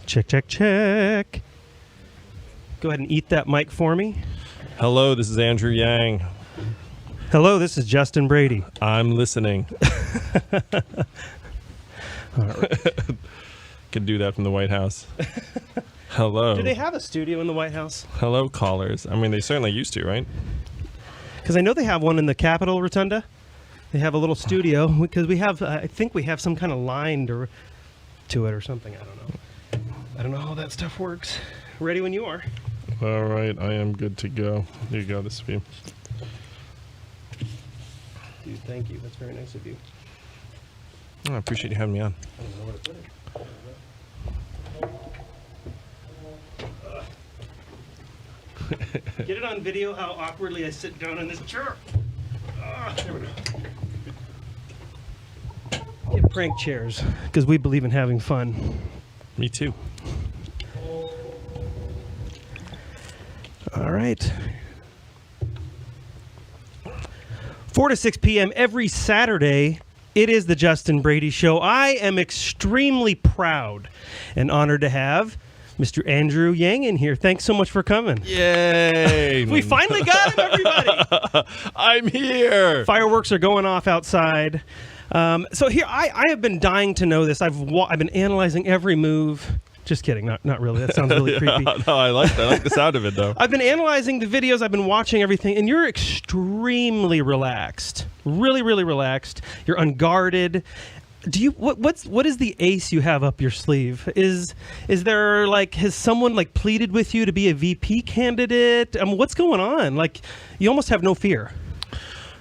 Check, check, check. Go ahead and eat that mic for me. Hello, this is Andrew Yang. Hello, this is Justin Brady. I'm listening. All right. Could do that from the White House. Hello. Do they have a studio in the White House? Hello, callers. I mean, they certainly used to, right? Because I know they have one in the Capitol Rotunda. They have a little studio because we have, I think we have some kind of line to it or something. I don't know. I don't know how that stuff works. Ready when you are. All right, I am good to go. Here you go, this is you. Dude, thank you. That's very nice of you. Oh, I appreciate you having me on. I don't know where to put it. Get it on video how awkwardly I sit down in this chair. There we go. Get prank chairs because we believe in having fun. Me too. All right. 4 to 6 p.m. every Saturday, it is the Justin Brady Show. I am extremely proud and honored to have Mr. Andrew Yang in here. Thanks so much for coming. Yay! We finally got him, everybody. I'm here. Fireworks are going off outside. So here, I have been dying to know this. I've been analyzing every move. Just kidding. Not really. That sounds really creepy. No, I like the sound of it, though. I've been analyzing the videos. I've been watching everything, and you're extremely relaxed. Really, really relaxed. You're unguarded. Do you what is the ace you have up your sleeve? Is there has someone pleaded with you to be a VP candidate? What's going on? You almost have no fear.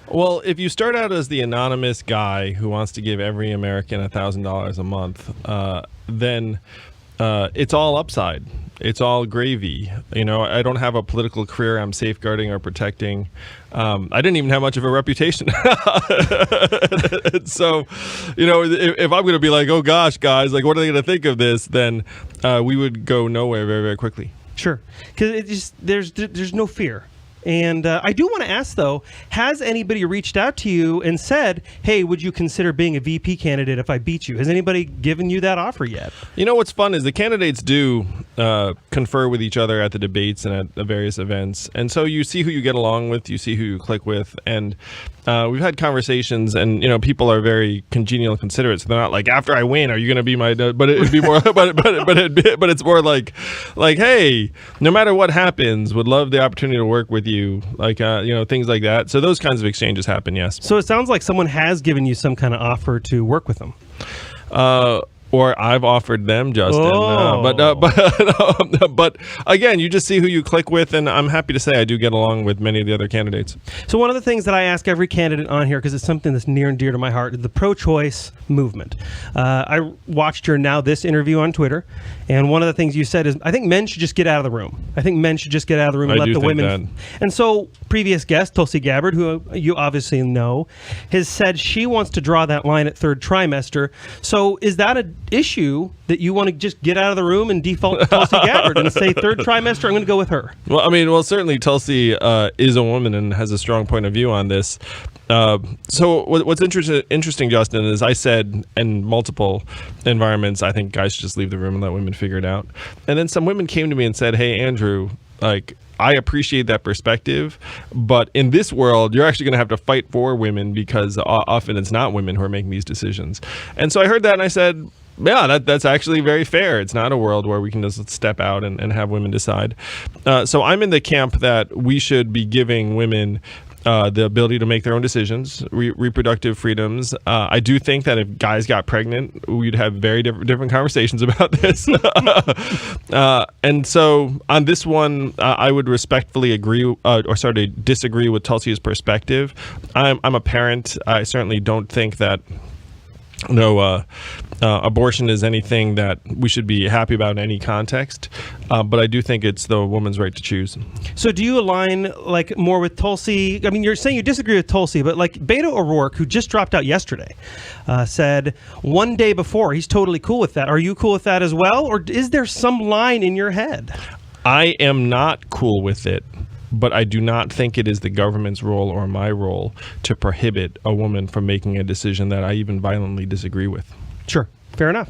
Well, if you start out as the anonymous guy who wants to give every American $1,000 a month, then it's all upside. It's all gravy. I don't have a political career I'm safeguarding or protecting. I didn't even have much of a reputation. So, if I'm going to be like, oh gosh, guys, what are they going to think of this? Then we would go nowhere very, very quickly. Sure. Because there's no fear. And I do want to ask, though, has anybody reached out to you and said, hey, would you consider being a VP candidate if I beat you? Has anybody given you that offer yet? What's fun is the candidates do confer with each other at the debates and at the various events. And so you see who you get along with, you see who you click with. And we've had conversations, and people are very congenial and considerate. So they're not like, after I win, are you going to be my? But it'd be more. but it's more like, hey, no matter what happens, would love the opportunity to work with you. Things like that. So those kinds of exchanges happen. Yes. So it sounds like someone has given you some kind of offer to work with them. Or I've offered them, Justin. But again, you just see who you click with, and I'm happy to say I do get along with many of the other candidates. So one of the things that I ask every candidate on here, because it's something that's near and dear to my heart, is the pro-choice movement. I watched your Now This interview on Twitter, and one of the things you said is, I think men should just get out of the room. I think men should just get out of the room and let the women. And so previous guest, Tulsi Gabbard, who you obviously know, has said she wants to draw that line at third trimester. So is that an issue that you want to just get out of the room and default to Tulsi Gabbard and say third trimester, I'm going to go with her? Well, certainly Tulsi is a woman and has a strong point of view on this. So what's interesting, Justin, is I said in multiple environments, I think guys should just leave the room and let women figure it out. And then some women came to me and said, hey, Andrew, I appreciate that perspective, but in this world, you're actually going to have to fight for women because often it's not women who are making these decisions. And so I heard that and I said, yeah, that's actually very fair. It's not a world where we can just step out and have women decide. So I'm in the camp that we should be giving women the ability to make their own decisions, reproductive freedoms. I do think that if guys got pregnant, we'd have very different conversations about this. And so on this one, I would respectfully disagree with Tulsi's perspective. I'm a parent. I certainly don't think that abortion is anything that we should be happy about in any context, but I do think it's the woman's right to choose. So do you align more with Tulsi? I mean, you're saying you disagree with Tulsi, but Beto O'Rourke, who just dropped out yesterday, said one day before he's totally cool with that. Are you cool with that as well, or is there some line in your head? I am not cool with it. But I do not think it is the government's role or my role to prohibit a woman from making a decision that I even violently disagree with. Sure. Fair enough.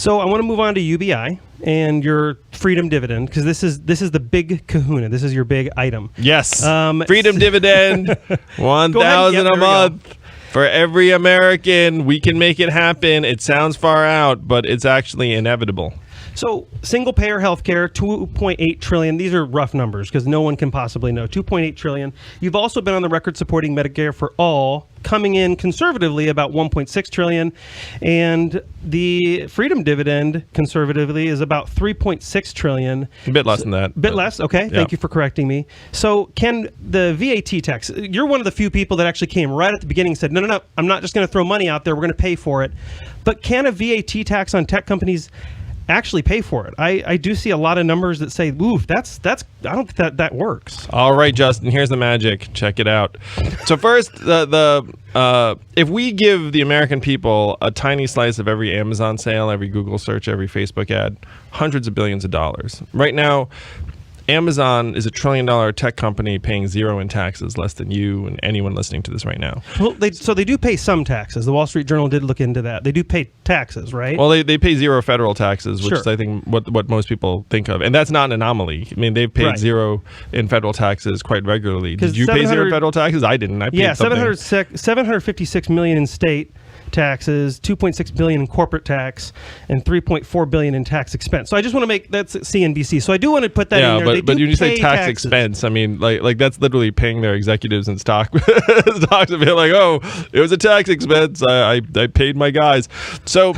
So I want to move on to UBI and your Freedom Dividend, because this is the big kahuna. This is your big item. Yes. Freedom Dividend, $1,000 a month. For every American. We can make it happen. It sounds far out, but it's actually inevitable. So single payer healthcare, $2.8 trillion. These are rough numbers because no one can possibly know. $2.8 trillion. You've also been on the record supporting Medicare for all, coming in conservatively about $1.6 trillion. And the Freedom Dividend conservatively is about $3.6 trillion. A bit less than that. A bit less. Okay. Yeah. Thank you for correcting me. So can the VAT tax, you're one of the few people that actually came right at the beginning and said, no, I'm not just going to throw money out there. We're going to pay for it. But can a VAT tax on tech companies actually pay for it? I do see a lot of numbers that say, oof, that's I don't think that works. All right, Justin, here's the magic. Check it out. So first, if we give the American people a tiny slice of every Amazon sale, every Google search, every Facebook ad, hundreds of billions of dollars. Right now, Amazon is $1 trillion tech company paying zero in taxes, less than you and anyone listening to this right now. Well, they do pay some taxes. The Wall Street Journal did look into that. They do pay taxes, right? Well, they pay zero federal taxes, which Sure. is, I think, what most people think of. And that's not an anomaly. I mean, they've paid Right. zero in federal taxes quite regularly. Did you pay zero federal taxes? I didn't. I paid something. $756 million in state taxes, $2.6 billion in corporate tax, and $3.4 billion in tax expense. So I just want to make that's CNBC. So I do want to put that in there. But when you say tax taxes. expense, I mean like that's literally paying their executives and stocks and be like, oh, it was a tax expense. I paid my guys. So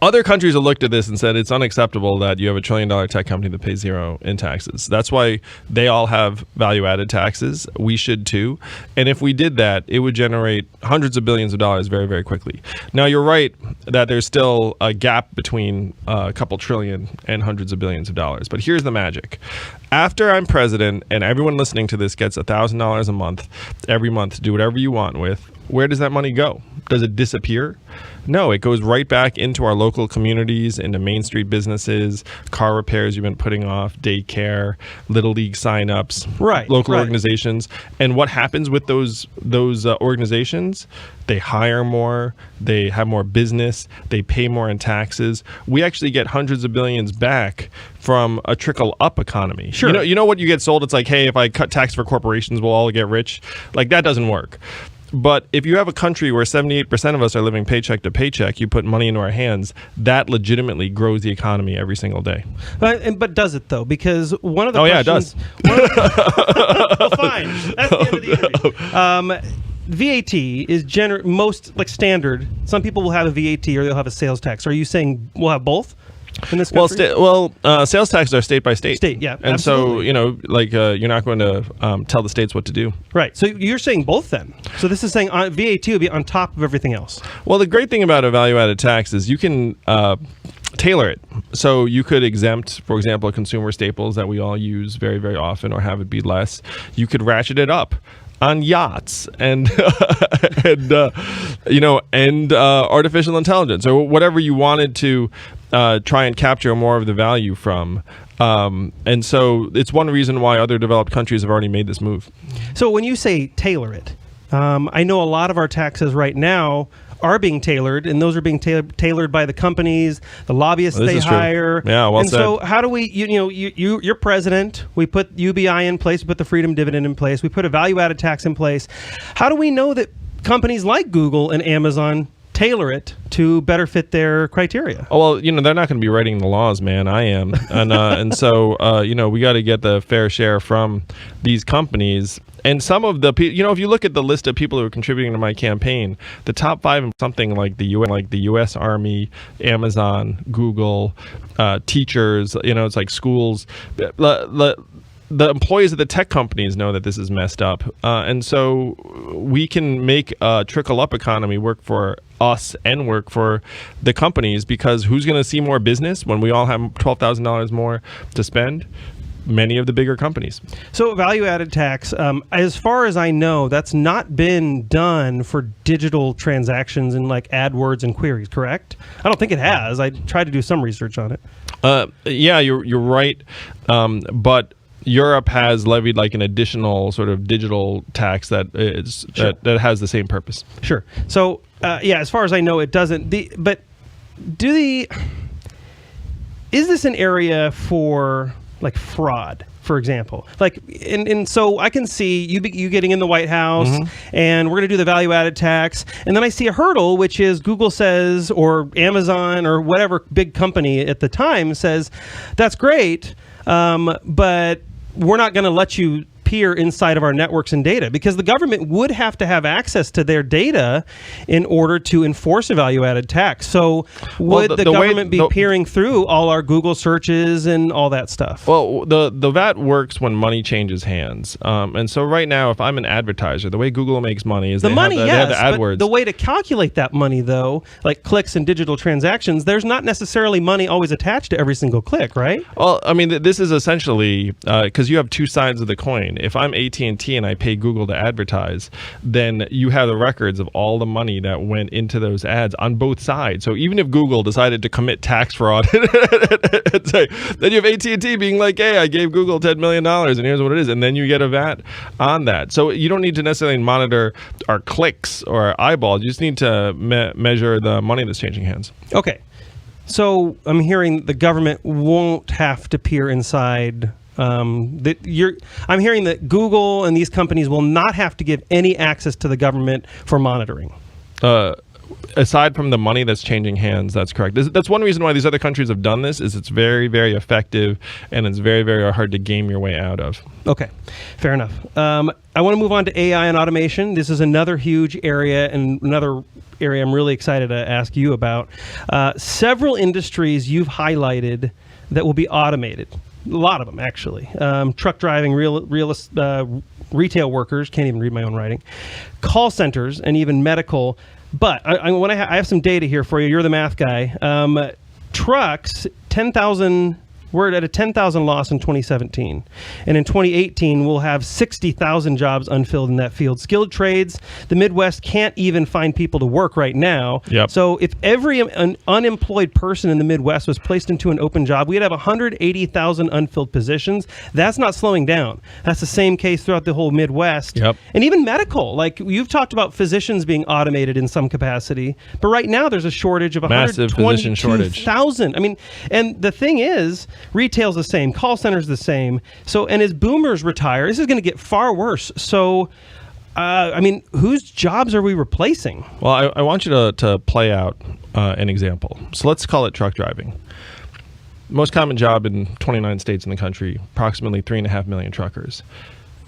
other countries have looked at this and said it's unacceptable that you have $1 trillion tech company that pays zero in taxes. That's why they all have value-added taxes. We should too. And if we did that, it would generate hundreds of billions of dollars very, very quickly. Now, you're right that there's still a gap between a couple trillion and hundreds of billions of dollars. But here's the magic. After I'm president and everyone listening to this gets $1,000 a month, every month to do whatever you want with, where does that money go? Does it disappear? No, it goes right back into our local communities, into Main Street businesses, car repairs you've been putting off, daycare, Little League signups, local organizations. And what happens with those organizations? They hire more, they have more business, they pay more in taxes. We actually get hundreds of billions back from a trickle-up economy. Sure. You know what you get sold? It's like, hey, if I cut tax for corporations, we'll all get rich. Like, that doesn't work. But if you have a country where 78% of us are living paycheck to paycheck, you put money into our hands, that legitimately grows the economy every single day. But does it, though? Because one of the questions... yeah, it does. Well, fine. That's the end of the interview. VAT is most like standard. Some people will have a VAT or they'll have a sales tax. Are you saying we'll have both? In this country? Sales taxes are state by state. Yeah, and absolutely. So you're not going to tell the states what to do. Right. So you're saying both then. So this is saying VAT will be on top of everything else. Well, the great thing about a value-added tax is you can tailor it. So you could exempt, for example, consumer staples that we all use very, very often, or have it be less. You could ratchet it up on yachts and artificial intelligence, or whatever you wanted to try and capture more of the value from. And so it's one reason why other developed countries have already made this move. So when you say tailor it, I know a lot of our taxes right now are being tailored, and those are being tailored by the companies, the lobbyists they hire. Yeah, well said. So how do we, you're president, we put UBI in place, we put the Freedom Dividend in place, we put a value-added tax in place. How do we know that companies like Google and Amazon tailor it to better fit their criteria? Oh, well, they're not going to be writing the laws, man. I am. And so we got to get the fair share from these companies. And some of the people, if you look at the list of people who are contributing to my campaign, the top 5 something like the U.S. Army, Amazon, Google, teachers, it's like schools. The employees of the tech companies know that this is messed up. And so we can make a trickle-up economy work for us and work for the companies, because who's going to see more business when we all have $12,000 more to spend? Many of the bigger companies. So value-added tax, as far as I know, that's not been done for digital transactions in like AdWords and queries, correct? I don't think it has. I tried to do some research on it. Yeah, you're right. But Europe has levied like an additional sort of digital tax that is that has the same purpose. Sure. So as far as I know, it doesn't. But is this an area for like fraud, for example? Like, and so I can see you getting in the White House, and we're going to do the value-added tax, and then I see a hurdle, which is Google says, or Amazon, or whatever big company at the time says, that's great, but we're not going to let you peer inside of our networks and data, because the government would have to have access to their data in order to enforce a value-added tax. So would the government be peering through all our Google searches and all that stuff? Well, the VAT works when money changes hands. And so right now, if I'm an advertiser, the way Google makes money is they have the AdWords. But the way to calculate that money, though, like clicks and digital transactions, there's not necessarily money always attached to every single click, right? Well, I mean, this is essentially because you have two sides of the coin. If I'm AT&T and I pay Google to advertise, then you have the records of all the money that went into those ads on both sides. So even if Google decided to commit tax fraud, then you have AT&T being like, hey, I gave Google $10 million and here's what it is. And then you get a VAT on that. So you don't need to necessarily monitor our clicks or our eyeballs. You just need to measure the money that's changing hands. Okay. So I'm hearing the government won't have to peer inside. I'm hearing that Google and these companies will not have to give any access to the government for monitoring. Aside from the money that's changing hands, that's correct. That's one reason why these other countries have done this, is it's very, very effective, and it's very, very hard to game your way out of. Okay, fair enough. I want to move on to AI and automation. This is another huge area, and another area I'm really excited to ask you about. Several industries you've highlighted that will be automated. A lot of them, actually. Truck driving, retail workers, can't even read my own writing, call centers, and even medical. But I have some data here for you. You're the math guy. Trucks, 10,000. We're at a 10,000 loss in 2017. And in 2018, we'll have 60,000 jobs unfilled in that field. Skilled trades, the Midwest can't even find people to work right now. Yep. So if every unemployed person in the Midwest was placed into an open job, we'd have 180,000 unfilled positions. That's not slowing down. That's the same case throughout the whole Midwest. Yep. And even medical. Like, you've talked about physicians being automated in some capacity, but right now there's a shortage of 122,000. I mean, and the thing is, retail's the same, call center's the same. So, and as boomers retire, this is going to get far worse. So, I mean, whose jobs are we replacing? Well, I want you to play out an example. So let's call it truck driving. Most common job in 29 states in the country, approximately 3.5 million truckers.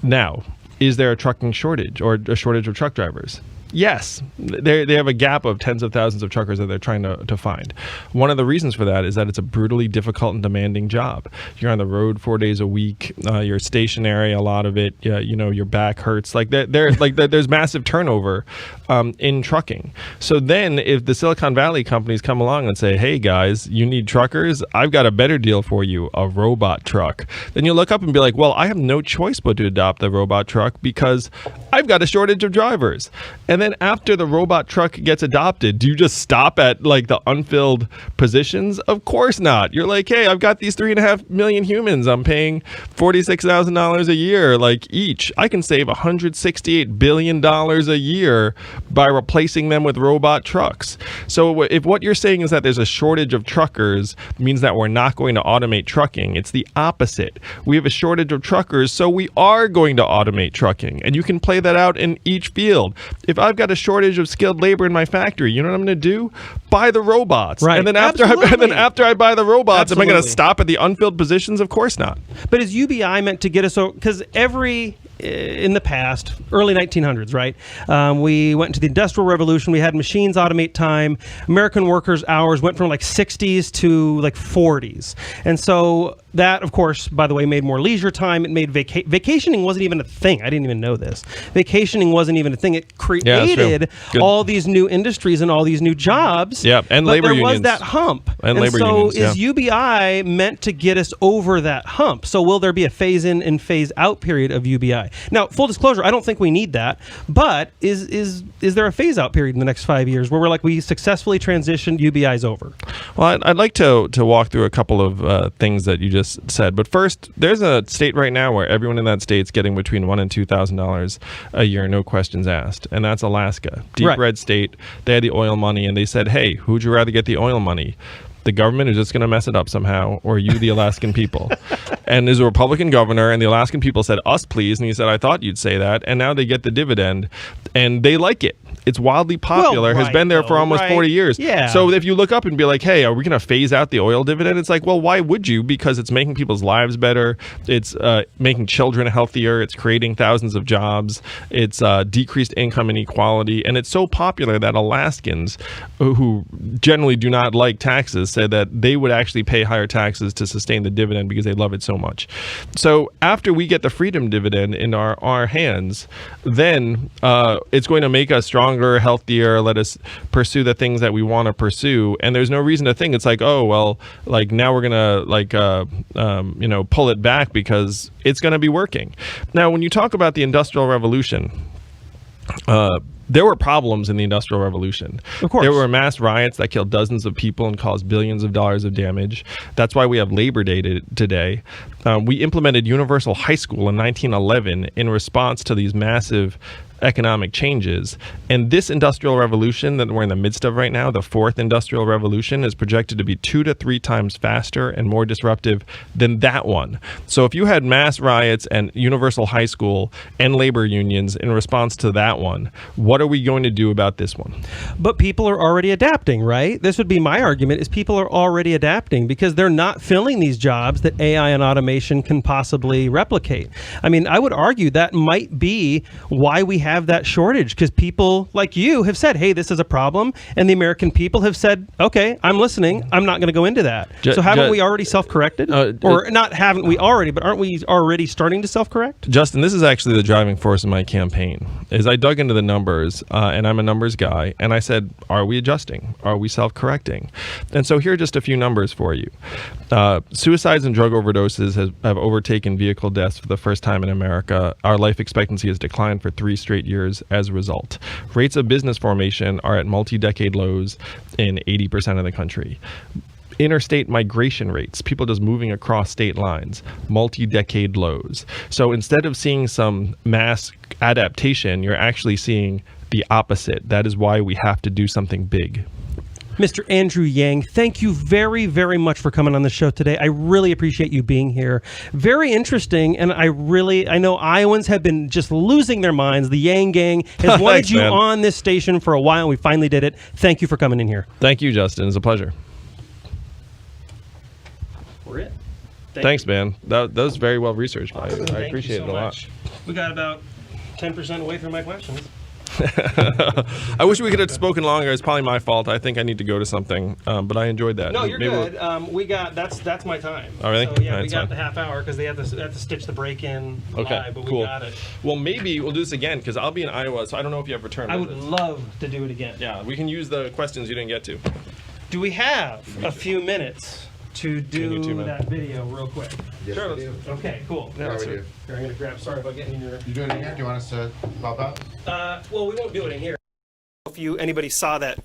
Now, is there a trucking shortage or a shortage of truck drivers? Yes, they have a gap of tens of thousands of truckers that they're trying to find. One of the reasons for that is that it's a brutally difficult and demanding job. You're on the road 4 days a week. You're stationary a lot of it. Your back hurts. There's massive turnover in trucking. So then, if the Silicon Valley companies come along and say, "Hey guys, you need truckers? I've got a better deal for you: a robot truck." Then you look up and be like, "Well, I have no choice but to adopt the robot truck because I've got a shortage of drivers." And then after the robot truck gets adopted, do you just stop at like the unfilled positions? Of course not. You're like, hey, I've got these 3.5 million humans. I'm paying $46,000 a year, like each. I can save $168 billion a year by replacing them with robot trucks. So if what you're saying is that there's a shortage of truckers, means that we're not going to automate trucking. It's the opposite. We have a shortage of truckers, so we are going to automate trucking. And you can play that out in each field. If I've got a shortage of skilled labor in my factory, you know what I'm going to do? Buy the robots. Right. And then after I buy the robots, am I going to stop at the unfilled positions? Of course not. But is UBI meant to get us, because in the past, early 1900s, right? We went into the Industrial Revolution. We had machines automate time. American workers' hours went from like 60s to like 40s. And so that, of course, by the way, made more leisure time. It made vacationing wasn't even a thing. I didn't even know this. Vacationing wasn't even a thing. It created all these new industries and all these new jobs. Yeah, and labor unions. But there was that hump. And labor unions, so is UBI meant to get us over that hump? So will there be a phase-in and phase-out period of UBI? Now, full disclosure, I don't think we need that. But is there a phase-out period in the next 5 years where we're like, we successfully transitioned, UBI's over? Well, I'd like to walk through a couple of things that you just just said. But first, there's a state right now where everyone in that state's getting between $1,000 and $2,000 a year, no questions asked, and that's Alaska. Deep red state. They had the oil money, and they said, "Hey, who'd you rather get the oil money? The government is just going to mess it up somehow, or you, the Alaskan people." And there's a Republican governor, and the Alaskan people said, "Us, please." And he said, "I thought you'd say that." And now they get the dividend, and they like it. It's wildly popular, has been there for almost 40 years. Yeah. So if you look up and be like, "Hey, are we going to phase out the oil dividend?" It's like, well, why would you? Because it's making people's lives better. It's making children healthier. It's creating thousands of jobs. It's decreased income inequality. And it's so popular that Alaskans, who generally do not like taxes, said that they would actually pay higher taxes to sustain the dividend because they love it so much. So after we get the Freedom Dividend in our hands, then it's going to make us stronger, healthier, let us pursue the things that we want to pursue. And there's no reason to think it's like, oh, well, like now we're going to pull it back because it's going to be working. Now, when you talk about the Industrial Revolution, there were problems in the Industrial Revolution. Of course. There were mass riots that killed dozens of people and caused billions of dollars of damage. That's why we have Labor Day today. We implemented universal high school in 1911 in response to these massive economic changes. And this Industrial Revolution that we're in the midst of right now, the fourth Industrial Revolution, is projected to be 2 to 3 times faster and more disruptive than that one. So if you had mass riots and universal high school and labor unions in response to that one, what are we going to do about this one? But people are already adapting, right? This would be my argument, is people are already adapting because they're not filling these jobs that AI and automation can possibly replicate. I mean, I would argue that might be why we have that shortage, because people like you have said, hey, this is a problem, and the American people have said, okay, I'm listening, I'm not going to go into that. So haven't we already self-corrected? Or not haven't we already, but aren't we already starting to self-correct? Justin, this is actually the driving force of my campaign, is I dug into the numbers, and I'm a numbers guy, and I said, are we adjusting? Are we self-correcting? And so here are just a few numbers for you. Suicides and drug overdoses have overtaken vehicle deaths for the first time in America. Our life expectancy has declined for 3 straight years as a result. Rates of business formation are at multi-decade lows in 80% of the country. Interstate migration rates, people just moving across state lines, multi-decade lows. So instead of seeing some mass adaptation, you're actually seeing the opposite. That is why we have to do something big. Mr. Andrew Yang, thank you very, very much for coming on the show today. I really appreciate you being here. Very interesting, and I know Iowans have been just losing their minds. The Yang Gang has wanted Thanks, you man. on this station for a while, and we finally did it. Thank you for coming in here. Thank you, Justin. It's a pleasure. We're it. Thanks, man. That was very well researched by you. I Thank appreciate you so it a lot. much. We got about 10% away from my questions. I wish we could have spoken longer. It's probably my fault. I think I need to go to something, but I enjoyed that. No, you're Maybe good. We got that's my time. Oh, really? So, yeah, All right, we got fine. the half hour because they have to stitch the break in Okay, live, but cool. we got it. Well, maybe we'll do this again because I'll be in Iowa, so I don't know if you have return. I would visits. love to do it again. Yeah, we can use the questions you didn't get to. Do we have a few minutes to do 2 minutes. that video real quick? Yes, Sure, we do. Okay, cool. Yeah, we so- do. Here, I'm gonna grab. Sorry about getting in your. You doing it again? Do you want us to pop out? Well, we won't do it in here. If anybody saw that.